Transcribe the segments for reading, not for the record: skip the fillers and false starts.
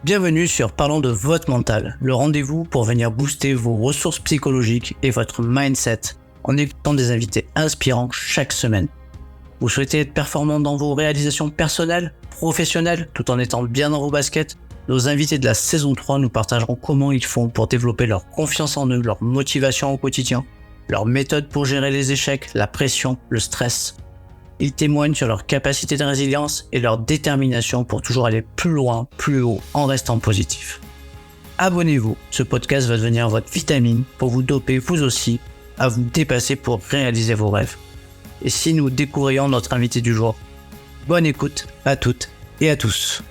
Bienvenue sur Parlons de votre mental, le rendez-vous pour venir booster vos ressources psychologiques et votre mindset en écoutant des invités inspirants chaque semaine. Vous souhaitez être performant dans vos réalisations personnelles, professionnelles, tout en étant bien dans vos baskets? Nos invités de la saison 3 nous partageront comment ils font pour développer leur confiance en eux, leur motivation au quotidien, leurs méthodes pour gérer les échecs, la pression, le stress. Ils témoignent sur leur capacité de résilience et leur détermination pour toujours aller plus loin, plus haut, en restant positif. Abonnez-vous, ce podcast va devenir votre vitamine pour vous doper vous aussi à vous dépasser pour réaliser vos rêves. Et si nous découvrions notre invité du jour, bonne écoute à toutes et à tous.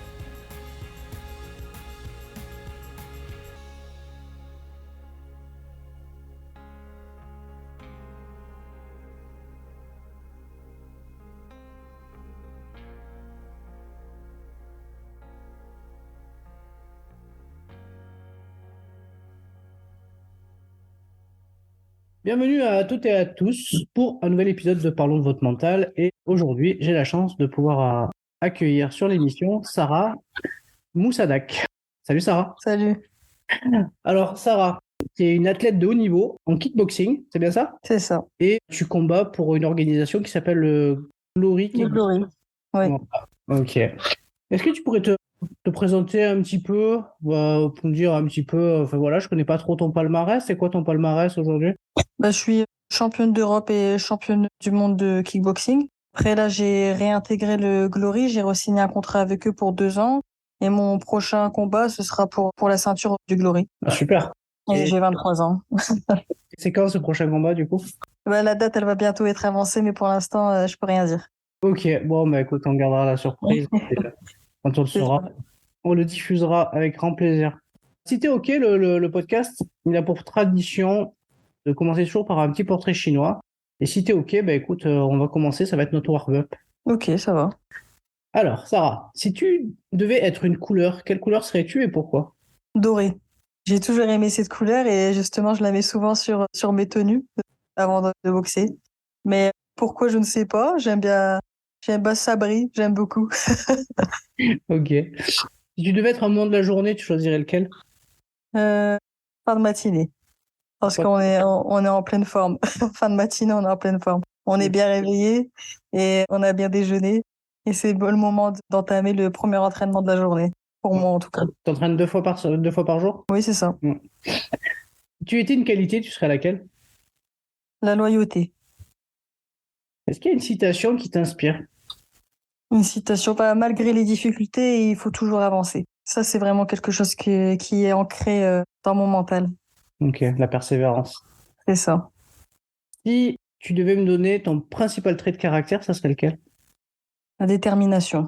Bienvenue à toutes et à tous pour un nouvel épisode de Parlons de votre mental. Et aujourd'hui, j'ai la chance de pouvoir accueillir sur l'émission Sarah Moussadak. Salut Sarah. Salut. Alors Sarah, tu es une athlète de haut niveau en kickboxing, c'est bien ça? C'est ça. Et tu combats pour une organisation qui s'appelle le Glory. Le Glory. Oui. Ok. Est-ce que tu pourrais te présenter un petit peu, pour me dire un petit peu, enfin voilà, je connais pas trop ton palmarès. C'est quoi ton palmarès aujourd'hui? Je suis championne d'Europe et championne du monde de kickboxing. Après, là, j'ai réintégré le Glory. J'ai re-signé un contrat avec eux pour 2 ans. Et mon prochain combat, ce sera pour la ceinture du Glory. Ah, super. Et j'ai 23 ans. C'est quand ce prochain combat, du coup? La date, elle va bientôt être avancée, mais pour l'instant, je peux rien dire. Ok, bon, écoute, on gardera la surprise. Quand on le saura, on le diffusera avec grand plaisir. Si t'es ok, le podcast, il a pour tradition de commencer toujours par un petit portrait chinois. Et si t'es ok, écoute, on va commencer, ça va être notre warm-up. Ok, ça va. Alors, Sarah, si tu devais être une couleur, quelle couleur serais-tu et pourquoi? Doré. J'ai toujours aimé cette couleur et justement, je la mets souvent sur mes tenues avant de boxer. Mais pourquoi, je ne sais pas. J'aime bien ça brille, j'aime beaucoup. Ok. Si tu devais être un moment de la journée, tu choisirais lequel? Fin de matinée. Parce qu'on est en pleine forme. Fin de matinée, on est en pleine forme. On est bien réveillé et on a bien déjeuné. Et c'est le moment d'entamer le premier entraînement de la journée. Pour moi, en tout cas. Tu t'entraînes 2 fois par jour? Oui, c'est ça. Si tu étais une qualité, tu serais laquelle? La loyauté. Est-ce qu'il y a une citation qui t'inspire? Une citation, malgré les difficultés, il faut toujours avancer. Ça, c'est vraiment quelque chose qui est ancré dans mon mental. Ok, la persévérance. C'est ça. Si tu devais me donner ton principal trait de caractère, ça serait lequel? La détermination.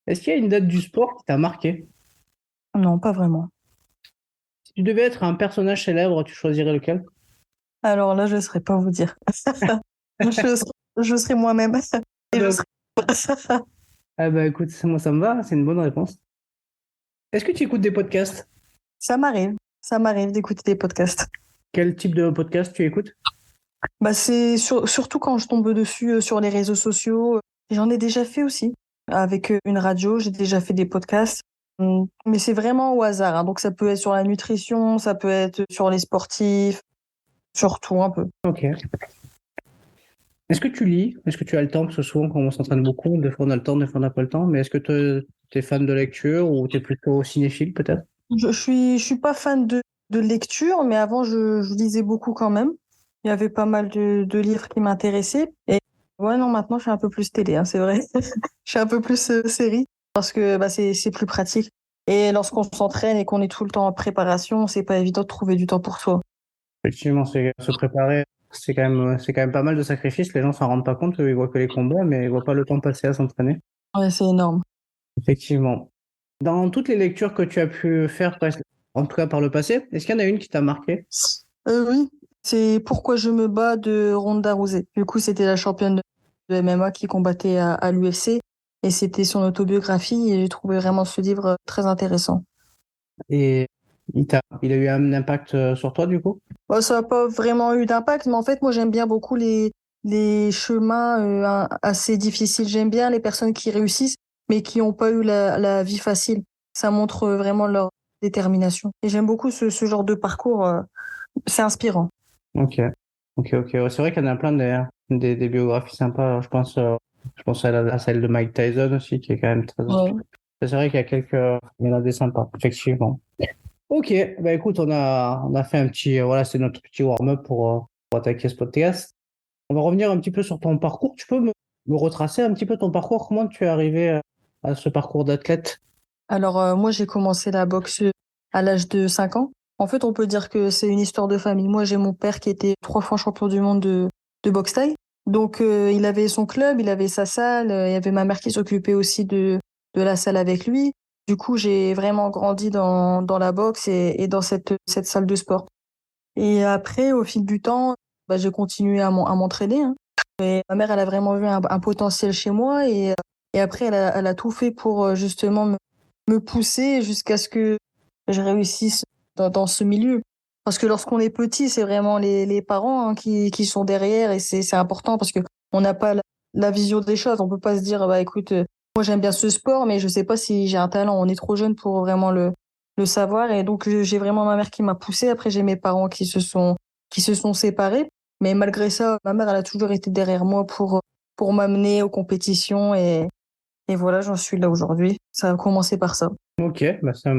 Est-ce qu'il y a une date du sport qui t'a marqué? Non, pas vraiment. Si tu devais être un personnage célèbre, tu choisirais lequel? Alors là, je ne saurais pas vous dire. Je serai moi-même. Et je serai... Écoute, moi ça me va, c'est une bonne réponse. Est-ce que tu écoutes des podcasts? Ça m'arrive d'écouter des podcasts. Quel type de podcast tu écoutes? C'est surtout quand je tombe dessus sur les réseaux sociaux. J'en ai déjà fait aussi. Avec une radio, j'ai déjà fait des podcasts. Mais c'est vraiment au hasard, hein. Donc ça peut être sur la nutrition, ça peut être sur les sportifs, surtout un peu. Ok. Est-ce que tu lis? Est-ce que tu as le temps? Parce que souvent, quand on s'entraîne beaucoup, des fois on a le temps, des fois on n'a pas le temps. Mais est-ce que tu es fan de lecture ou tu es plutôt cinéphile peut-être? Je suis pas fan de lecture, mais avant je lisais beaucoup quand même. Il y avait pas mal de livres qui m'intéressaient. Et ouais, non, maintenant je suis un peu plus télé, hein, c'est vrai. Je suis un peu plus série parce que c'est plus pratique. Et lorsqu'on s'entraîne et qu'on est tout le temps en préparation, c'est pas évident de trouver du temps pour soi. Effectivement, se préparer, c'est quand même pas mal de sacrifices. Les gens s'en rendent pas compte, ils voient que les combats, mais ils voient pas le temps passer à s'entraîner. Ouais, c'est énorme. Effectivement. Dans toutes les lectures que tu as pu faire, en tout cas par le passé, est-ce qu'il y en a une qui t'a marqué? Oui, c'est Pourquoi je me bats de Ronda Rousey. Du coup, c'était la championne de MMA qui combattait à l'UFC et c'était son autobiographie et j'ai trouvé vraiment ce livre très intéressant. Et il a eu un impact sur toi du coup? Ça n'a pas vraiment eu d'impact, mais en fait, moi, j'aime bien beaucoup les chemins assez difficiles. J'aime bien les personnes qui réussissent, mais qui n'ont pas eu la vie facile. ça montre vraiment leur détermination. Et j'aime beaucoup ce genre de parcours, c'est inspirant. Ok, ok. Ouais, c'est vrai qu'il y en a plein des biographies sympas. Je pense à celle de Mike Tyson aussi, qui est quand même très Ouais. inspirante. C'est vrai qu'il y a il y en a des sympas, effectivement. Ok, bah écoute, on a fait voilà, c'est notre petit warm-up pour attaquer ce podcast. On va revenir un petit peu sur ton parcours. Tu peux me retracer un petit peu ton parcours? Comment tu es arrivé à ce parcours d'athlète? Alors, moi, j'ai commencé la boxe à l'âge de 5 ans. En fait, on peut dire que c'est une histoire de famille. Moi, j'ai mon père qui était 3 fois champion du monde de boxe thaï. Donc, il avait son club, il avait sa salle. Il y avait ma mère qui s'occupait aussi de la salle avec lui. Du coup, j'ai vraiment grandi dans la boxe et dans cette salle de sport. Et après, au fil du temps, bah, j'ai continué à m'entraîner, hein. Et ma mère, elle a vraiment vu un potentiel chez moi et après, elle a tout fait pour justement me pousser jusqu'à ce que je réussisse dans ce milieu. Parce que lorsqu'on est petit, c'est vraiment les parents, hein, qui sont derrière et c'est important parce que on n'a pas la vision des choses. On peut pas se dire, bah écoute, moi j'aime bien ce sport, mais je sais pas si j'ai un talent. On est trop jeune pour vraiment le savoir. Et donc, j'ai vraiment ma mère qui m'a poussée. Après, j'ai mes parents qui se sont séparés. Mais malgré ça, ma mère, elle a toujours été derrière moi pour m'amener aux compétitions. Et voilà, j'en suis là aujourd'hui. Ça a commencé par ça. Ok, bah c'est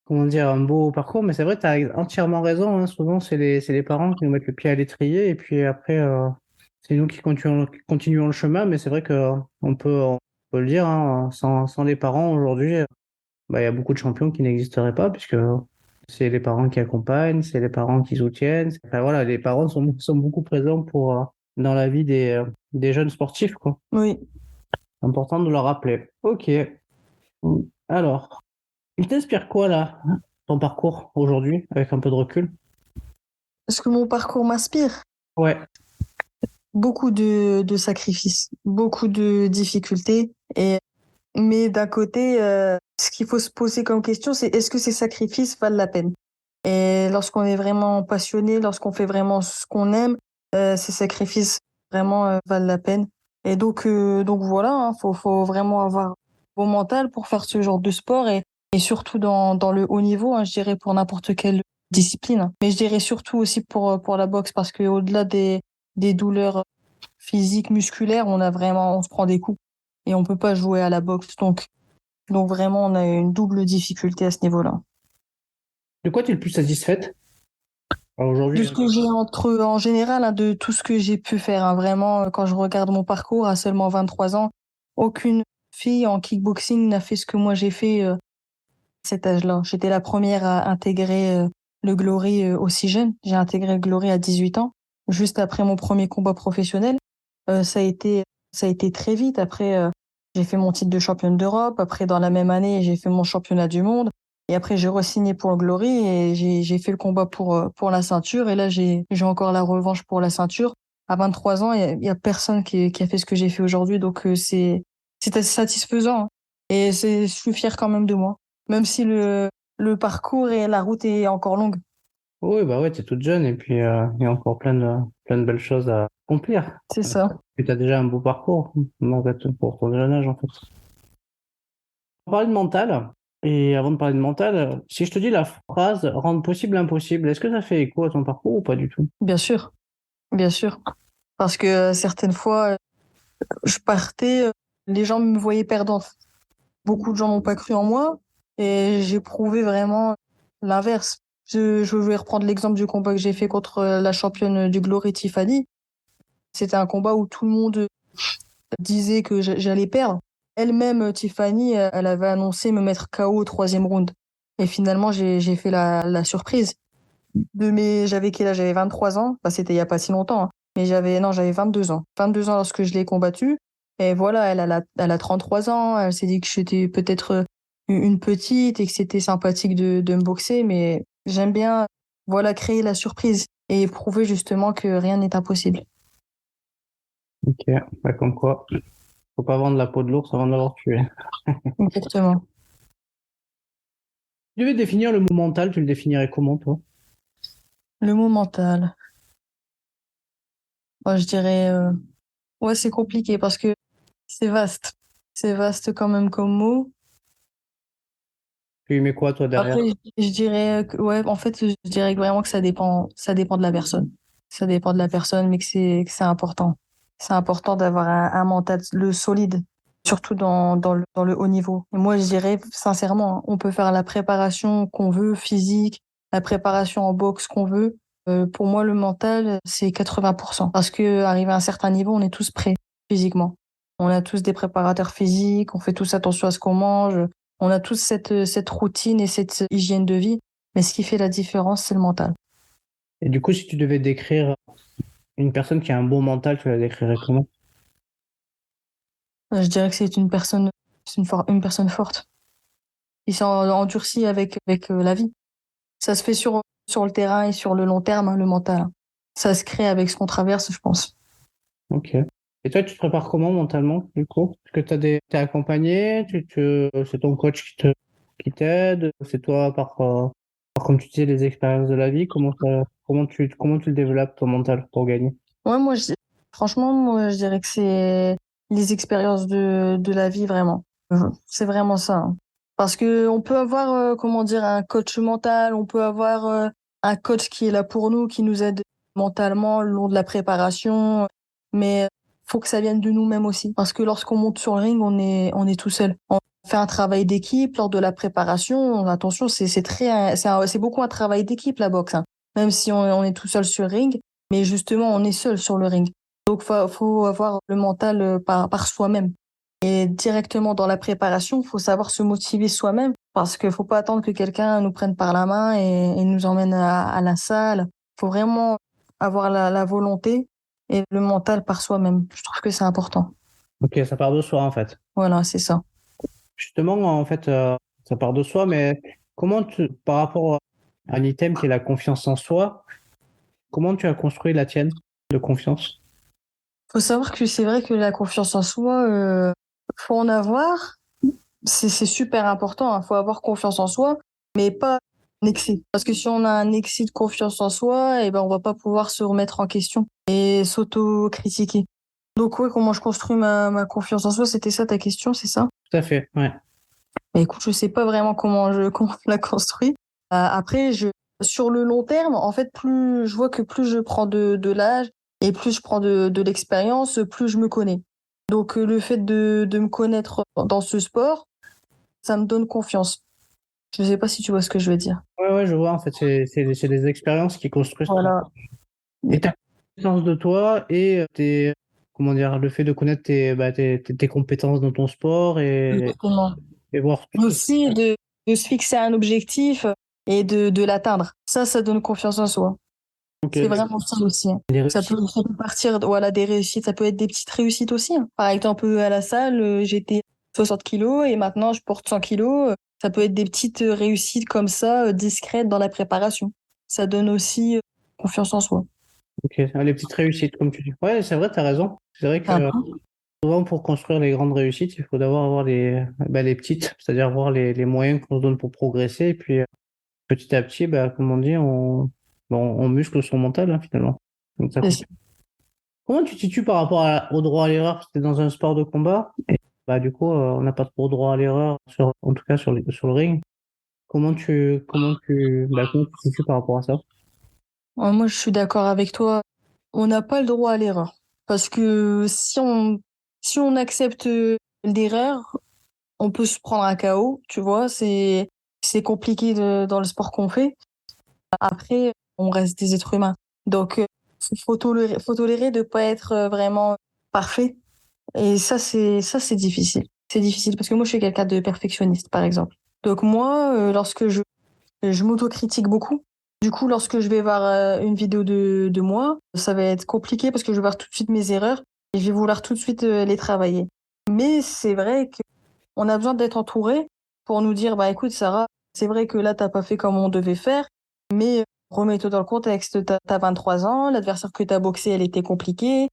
comment dire, un beau parcours, mais c'est vrai, tu as entièrement raison, hein. Souvent, c'est les parents qui nous mettent le pied à l'étrier, et puis après, c'est nous qui continuons le chemin, mais c'est vrai que on peut le dire, hein, sans les parents, aujourd'hui, bah, il y a beaucoup de champions qui n'existeraient pas, puisque c'est les parents qui accompagnent, c'est les parents qui soutiennent. Enfin, voilà, les parents sont beaucoup présents dans la vie des jeunes sportifs, quoi. Oui. Important de le rappeler. Ok. Alors, il t'inspire quoi là, ton parcours aujourd'hui, avec un peu de recul? Est-ce que mon parcours m'inspire? Ouais, Beaucoup de sacrifices, beaucoup de difficultés. Mais d'un côté, ce qu'il faut se poser comme question, c'est est-ce que ces sacrifices valent la peine? Et lorsqu'on est vraiment passionné, lorsqu'on fait vraiment ce qu'on aime, ces sacrifices vraiment valent la peine. Et donc voilà, hein, faut vraiment avoir bon mental pour faire ce genre de sport et surtout dans le haut niveau, hein, je dirais pour n'importe quelle discipline. Mais je dirais surtout aussi pour la boxe parce que au-delà des douleurs physiques, musculaires, on se prend des coups et on peut pas jouer à la boxe. Donc vraiment, on a une double difficulté à ce niveau-là. de quoi tu es le plus satisfaite De aujourd'hui? ce que j'ai en général, hein, de tout ce que j'ai pu faire, hein, vraiment, quand je regarde mon parcours à seulement 23 ans, aucune fille en kickboxing n'a fait ce que moi j'ai fait à cet âge-là. J'étais la première à intégrer le Glory aussi jeune. J'ai intégré le Glory à 18 ans, juste après mon premier combat professionnel. Ça a ça a été très vite. Après, j'ai fait mon titre de championne d'Europe. Après, dans la même année, j'ai fait mon championnat du monde. Et après, j'ai re-signé pour le Glory et j'ai fait le combat pour la ceinture. Et là, j'ai encore la revanche pour la ceinture. À 23 ans, il y a personne qui a fait ce que j'ai fait aujourd'hui. Donc, c'est assez satisfaisant, hein. Et je suis fière quand même de moi. Même si le parcours et la route est encore longue. Oui, bah ouais, tu es toute jeune et puis il y a encore plein de belles choses à accomplir. C'est ça. Tu as déjà un beau parcours, en fait, pour ton jeune âge, en fait. On parlait de mental, et avant de parler de mental, si je te dis la phrase rendre possible l'impossible, est-ce que ça fait écho à ton parcours ou pas du tout? Bien sûr. Bien sûr. Parce que certaines fois, je partais, les gens me voyaient perdante. Beaucoup de gens n'ont pas cru en moi et j'ai prouvé vraiment l'inverse. Je vais reprendre l'exemple du combat que j'ai fait contre la championne du Glory Tiffany. C'était un combat où tout le monde disait que j'allais perdre. Elle-même, Tiffany, elle avait annoncé me mettre KO au troisième round. Et finalement, j'ai fait la surprise. J'avais quel âge? J'avais 23 ans. Bah, c'était il y a pas si longtemps, hein. Mais non, j'avais 22 ans. 22 ans lorsque je l'ai combattue. Et voilà, elle a 33 ans. Elle s'est dit que j'étais peut-être une petite et que c'était sympathique de me boxer. Mais j'aime bien, voilà, créer la surprise et prouver justement que rien n'est impossible. Ok, bah comme quoi, faut pas vendre la peau de l'ours avant de l'avoir tué. Exactement. Tu devais définir le mot mental, tu le définirais comment, toi? Le mot mental. Moi, je dirais, ouais, c'est compliqué parce que c'est vaste. C'est vaste quand même comme mot. Tu y mets quoi, toi, derrière? Après, je dirais que, ouais, en fait, je dirais vraiment que ça dépend de la personne. Ça dépend de la personne, mais que c'est important. C'est important d'avoir un mental solide, surtout dans le haut niveau. Et moi, je dirais, sincèrement, hein, on peut faire la préparation qu'on veut, physique, la préparation en boxe qu'on veut. Pour moi, le mental, c'est 80%. Parce que, arrivé à un certain niveau, on est tous prêts physiquement. On a tous des préparateurs physiques, on fait tous attention à ce qu'on mange, on a tous cette routine et cette hygiène de vie, mais ce qui fait la différence, c'est le mental. Et du coup, si tu devais décrire une personne qui a un bon mental, tu la décrirais comment? Je dirais que c'est une personne forte. Il s'est endurci avec la vie. Ça se fait sur le terrain et sur le long terme, hein, le mental, hein. Ça se crée avec ce qu'on traverse, je pense. Ok. Et toi, tu te prépares comment mentalement, du coup? Est-ce que t'es accompagné? C'est ton coach qui t'aide? C'est toi comme tu disais, les expériences de la vie? Comment tu le développes, ton mental, pour gagner? Ouais, franchement, moi, je dirais que c'est les expériences de la vie, vraiment. C'est vraiment ça, hein. Parce que on peut avoir, comment dire, un coach mental, on peut avoir un coach qui est là pour nous, qui nous aide mentalement le long de la préparation, mais faut que ça vienne de nous-mêmes aussi. Parce que lorsqu'on monte sur le ring, on est tout seul. On fait un travail d'équipe lors de la préparation. Attention, c'est beaucoup un travail d'équipe, la boxe, hein. Même si on est tout seul sur le ring, mais justement, on est seul sur le ring. Donc, faut avoir le mental par soi-même. Et directement dans la préparation, faut savoir se motiver soi-même parce qu'il faut pas attendre que quelqu'un nous prenne par la main et nous emmène à la salle. Faut vraiment avoir la volonté et le mental par soi-même. Je trouve que c'est important. Ok, ça part de soi, en fait. Voilà, c'est ça. Justement, en fait, ça part de soi, mais par rapport à un item qui est la confiance en soi, comment tu as construit la tienne de confiance? Faut savoir que c'est vrai que la confiance en soi, faut en avoir. C'est super important, hein. Faut avoir confiance en soi, mais pas un excès. Parce que si on a un excès de confiance en soi, eh ben, on va pas pouvoir se remettre en question et s'auto-critiquer. Donc, ouais, comment je construis ma confiance en soi, c'était ça ta question, c'est ça? Tout à fait, ouais. Bah, écoute, je sais pas vraiment comment je la construis. Après, sur le long terme, en fait, plus je vois que plus je prends de l'âge et plus je prends de l'expérience, plus je me connais. Donc, le fait de me connaître dans ce sport, ça me donne confiance. Je sais pas si tu vois ce que je veux dire. Ouais, ouais, je vois, en fait, c'est des expériences qui construisent Voilà. et ta connaissance de toi et comment dire, le fait de connaître tes compétences dans ton sport Exactement. et voir Aussi de se fixer un objectif et de l'atteindre. Ça donne confiance en soi. ok, C'est vraiment ça aussi, hein. les réussites. Ça peut partir, voilà, des réussites. Ça peut être des petites réussites aussi, hein. Par exemple, à la salle, j'étais 60 kilos et maintenant je porte 100 kilos. Ça peut être des petites réussites comme ça, discrètes dans la préparation. Ça donne aussi confiance en soi. Ok, les petites réussites, comme tu dis. Ouais, c'est vrai, tu as raison. C'est vrai que Ah, souvent, pour construire les grandes réussites, il faut d'abord avoir les petites, c'est-à-dire voir les moyens qu'on se donne pour progresser. Et puis, petit à petit, comme on dit, on muscle son mental, hein, finalement. Donc, ça c'est compte. ça. Comment tu te situes par rapport au droit à l'erreur? Parce que t'es dans un sport de combat. Et, du coup, on n'a pas trop droit à l'erreur, en tout cas sur le ring. Comment tu te situes par rapport à ça? Ouais, moi, je suis d'accord avec toi. On n'a pas le droit à l'erreur. Parce que si on accepte l'erreur, on peut se prendre un KO, tu vois. C'est compliqué dans le sport qu'on fait. Après, on reste des êtres humains. Donc, faut tolérer de pas être vraiment parfait. Et ça, c'est difficile. C'est difficile parce que moi, je suis quelqu'un de perfectionniste, par exemple. Donc, moi, lorsque je m'autocritique beaucoup. Du coup, lorsque je vais voir une vidéo de moi, ça va être compliqué parce que je vais voir tout de suite mes erreurs et je vais vouloir tout de suite les travailler. Mais c'est vrai qu'on a besoin d'être entouré pour nous dire, bah écoute, Sarah, c'est vrai que là, t'as pas fait comme on devait faire, mais remets-toi dans le contexte. T'as 23 ans, l'adversaire que t'as boxé, elle était compliquée,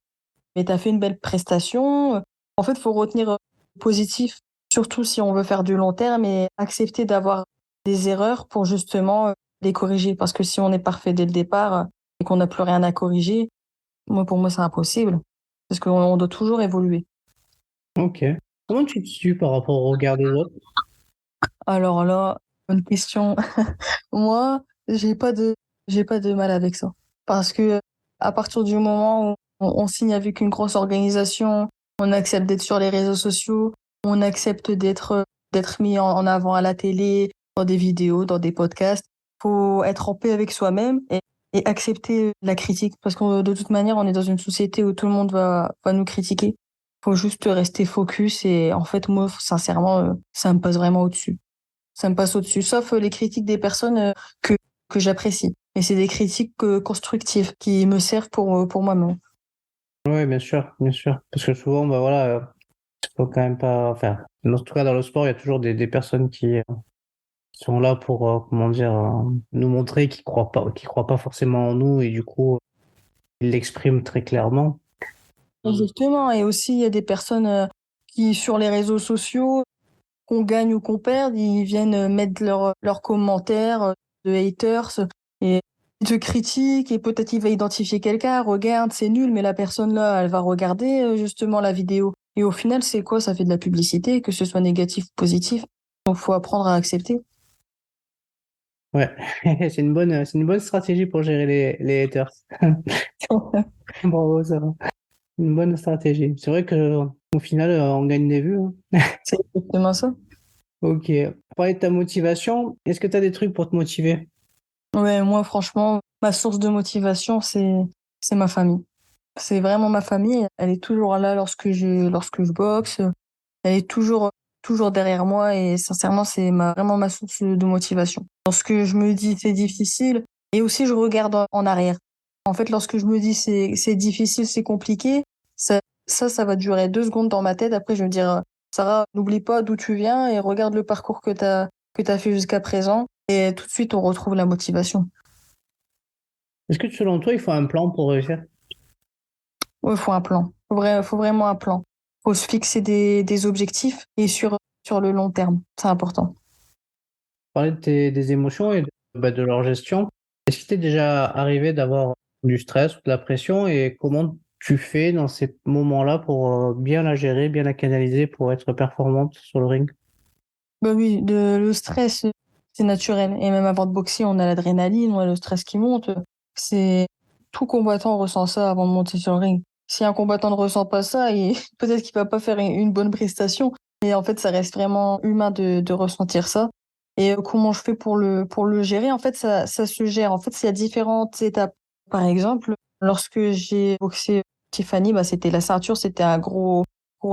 mais t'as fait une belle prestation. En fait, faut retenir positif, surtout si on veut faire du long terme et accepter d'avoir des erreurs pour justement les corriger. Parce que si on est parfait dès le départ et qu'on n'a plus rien à corriger, pour moi, c'est impossible. Parce qu'on doit toujours évoluer. Ok. Comment tu te situes par rapport au regard des autres? Alors là, Bonne question. Moi, j'ai pas de, j'ai pas de mal avec ça. Parce que à partir du moment où on signe avec une grosse organisation, on accepte d'être sur les réseaux sociaux, on accepte d'être mis en avant à la télé, dans des vidéos, dans des podcasts. Faut être en paix avec soi-même et accepter la critique. Parce que de toute manière, on est dans une société où tout le monde va nous critiquer. Faut juste rester focus et en fait, moi, sincèrement, ça me passe vraiment au-dessus. Ça me passe au-dessus, sauf les critiques des personnes que, que j'apprécie. Et c'est des critiques constructives qui me servent pour moi-même. Oui, bien sûr, bien sûr. Parce que souvent, bah voilà, faut quand même pas. Enfin, en tout cas, dans le sport, il y a toujours des personnes qui sont là pour, comment dire, nous montrer qu'ils croient pas forcément en nous et du coup, ils l'expriment très clairement. Justement, et aussi il y a des personnes qui, sur les réseaux sociaux, qu'on gagne ou qu'on perde, ils viennent mettre leurs commentaires de haters et ils te critiquent et peut-être il va identifier quelqu'un, regarde, c'est nul, mais la personne là, elle va regarder justement la vidéo. Et au final, c'est quoi? Ça fait de la publicité, que ce soit négatif ou positif. Donc, faut apprendre à accepter. Ouais, c'est une bonne stratégie pour gérer les haters. Bravo, ça va. Une bonne stratégie. C'est vrai que au final, on gagne des vues, hein. C'est exactement ça. Ok. Pour parler de ta motivation, est-ce que tu as des trucs pour te motiver? Ouais, moi, franchement, ma source de motivation, c'est ma famille. C'est vraiment ma famille. Elle est toujours là lorsque je boxe. Elle est toujours derrière moi et sincèrement, vraiment ma source de motivation. Lorsque je me dis c'est difficile et aussi je regarde en arrière. En fait, lorsque je me dis c'est difficile, c'est compliqué, ça va durer 2 secondes dans ma tête. Après, je vais me dire, Sarah, n'oublie pas d'où tu viens et regarde le parcours que t'as fait jusqu'à présent. Et tout de suite, on retrouve la motivation. Est-ce que selon toi, il faut un plan pour réussir? Ouais, faut un plan. Faut vraiment un plan. Faut se fixer des objectifs et sur le long terme. C'est important. Parler des émotions et de leur gestion. Est-ce qu'il t'est déjà arrivé d'avoir du stress ou de la pression et comment tu fais dans ces moments-là pour bien la gérer, bien la canaliser pour être performante sur le ring? Bah oui, le stress, c'est naturel. Et même avant de boxer, on a l'adrénaline, on a le stress qui monte. C'est Tout combattant ressent ça avant de monter sur le ring. Si un combattant ne ressent pas ça, peut-être qu'il va pas faire une bonne prestation. Et en fait, ça reste vraiment humain de ressentir ça. Et comment je fais pour le gérer? En fait, ça se gère. En fait, il y a différentes étapes. Par exemple, lorsque j'ai boxé Tiffany, bah, c'était la ceinture, c'était un gros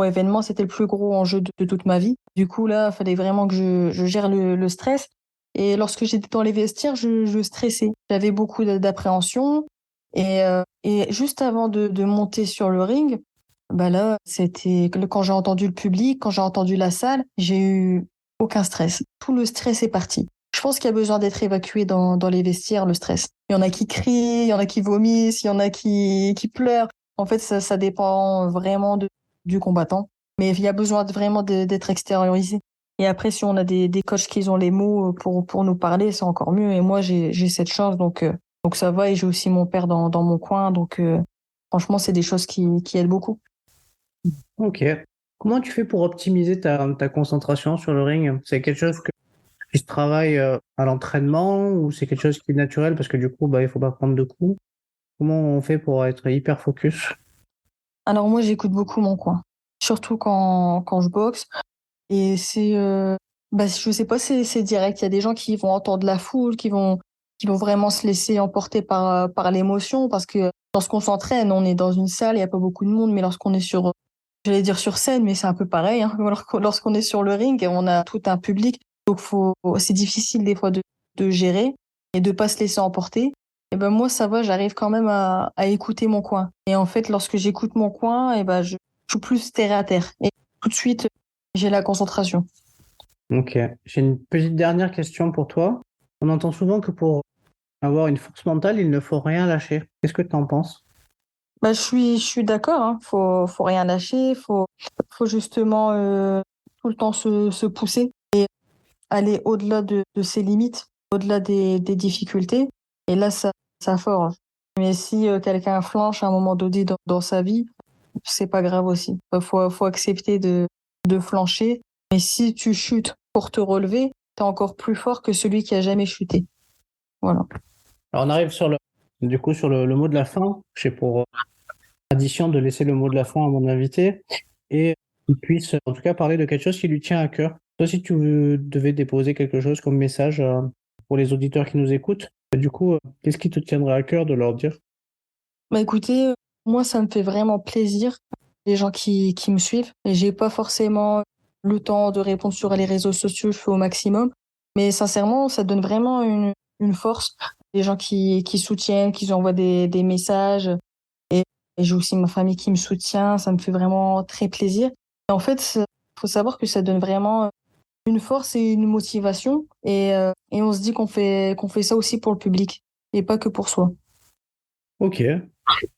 événement, c'était le plus gros enjeu de toute ma vie. Du coup, là, il fallait vraiment que je gère le stress. Et lorsque j'étais dans les vestiaires, je stressais. J'avais beaucoup d'appréhension. Et juste avant de monter sur le ring, bah là, c'était quand j'ai entendu le public, quand j'ai entendu la salle, j'ai eu aucun stress. Tout le stress est parti. Je pense qu'il y a besoin d'être évacué dans les vestiaires, le stress. Il y en a qui crient, il y en a qui vomissent, il y en a qui pleurent. En fait, ça dépend vraiment du combattant. Mais il y a besoin vraiment d'être extériorisé. Et après, si on a des coachs qui ont les mots pour nous parler, c'est encore mieux. Et moi, j'ai cette chance, donc ça va. Et j'ai aussi mon père dans mon coin. Donc, franchement, c'est des choses qui aident beaucoup. Ok. Comment tu fais pour optimiser ta concentration sur le ring? C'est quelque chose qui se travaille à l'entraînement ou c'est quelque chose qui est naturel parce que du coup, bah, il faut pas prendre de coups? Comment on fait pour être hyper focus? Alors moi, j'écoute beaucoup mon coin, surtout quand je boxe. Et je sais pas, c'est direct. Il y a des gens qui vont entendre la foule, qui vont vraiment se laisser emporter par l'émotion, parce que lorsqu'on s'entraîne, on est dans une salle, il y a pas beaucoup de monde, mais lorsqu'on est j'allais dire sur scène, mais c'est un peu pareil, hein. Lorsqu'on est sur le ring, on a tout un public, donc c'est difficile des fois de gérer et de pas se laisser emporter. Et ben moi, ça va, j'arrive quand même à écouter mon coin. Et en fait, lorsque j'écoute mon coin, et ben je suis plus terre à terre. Et tout de suite, j'ai la concentration. Ok. J'ai une petite dernière question pour toi. On entend souvent que pour avoir une force mentale, il ne faut rien lâcher. Qu'est-ce que tu en penses? Bah, je suis d'accord, hein. Faut rien lâcher, faut justement tout le temps se pousser, aller au-delà de ses limites, au-delà des difficultés. Et là, ça forge. Mais si quelqu'un flanche à un moment donné dans sa vie, c'est pas grave aussi. Faut accepter de flancher. Mais si tu chutes pour te relever, t'es encore plus fort que celui qui a jamais chuté. Voilà. Alors on arrive sur le mot de la fin. J'ai pour tradition de laisser le mot de la fin à mon invité et qu'il puisse en tout cas parler de quelque chose qui lui tient à cœur. Toi, si tu devais déposer quelque chose comme message pour les auditeurs qui nous écoutent, du coup, qu'est-ce qui te tiendrait à cœur de leur dire? Bah écoutez, moi ça me fait vraiment plaisir les gens qui me suivent. Et j'ai pas forcément le temps de répondre sur les réseaux sociaux, je fais au maximum. Mais sincèrement, ça donne vraiment une force. Les gens qui soutiennent, qui envoient des messages. Et j'ai aussi ma famille qui me soutient, ça me fait vraiment très plaisir. Et en fait, faut savoir que ça donne vraiment une force et une motivation. Et on se dit qu'on fait ça aussi pour le public et pas que pour soi. Ok.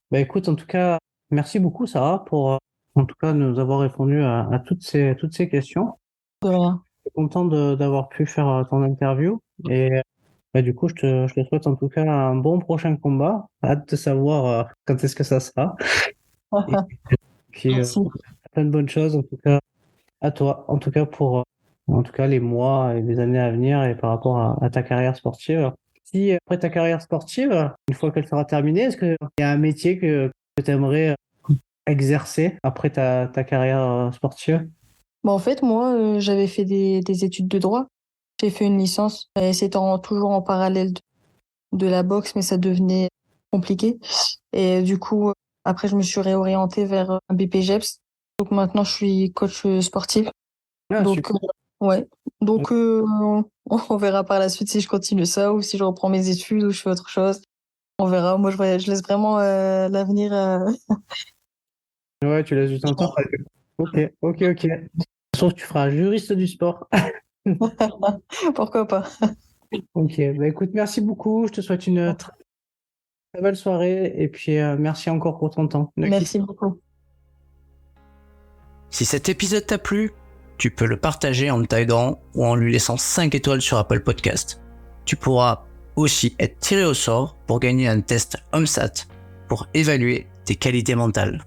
Bah écoute, en tout cas, merci beaucoup Sarah pour en tout cas nous avoir répondu à toutes ces questions. De rien. Je suis content d'avoir pu faire ton interview et bah, du coup je te souhaite en tout cas un bon prochain combat. Hâte de savoir quand est-ce que ça sera. Et puis Merci. plein de bonnes choses en tout cas à toi, en tout cas pour en tout cas les mois et les années à venir et par rapport à ta carrière sportive. Si après ta carrière sportive, une fois qu'elle sera terminée, est-ce qu'il y a un métier que tu aimerais exercer après ta carrière sportive? Bon, en fait, moi, j'avais fait des études de droit. J'ai fait une licence. Et c'était toujours en parallèle de la boxe, mais ça devenait compliqué. Et du coup, après, je me suis réorientée vers un BPGEPS. Donc maintenant, je suis coach sportif. Ah, Donc, super. ouais. Donc, on verra par la suite si je continue ça ou si je reprends mes études ou je fais autre chose. On verra. Moi, je laisse vraiment l'avenir. Ouais, tu laisses du temps. Ok, ok, ok. Sauf que tu feras juriste du sport. Pourquoi pas. Ok, bah écoute, merci beaucoup. Je te souhaite une très belle soirée et puis merci encore pour ton temps. Merci beaucoup. Si cet épisode t'a plu, tu peux le partager en me taguant ou en lui laissant 5 étoiles sur Apple Podcast. Tu pourras aussi être tiré au sort pour gagner un test HomeSat pour évaluer tes qualités mentales.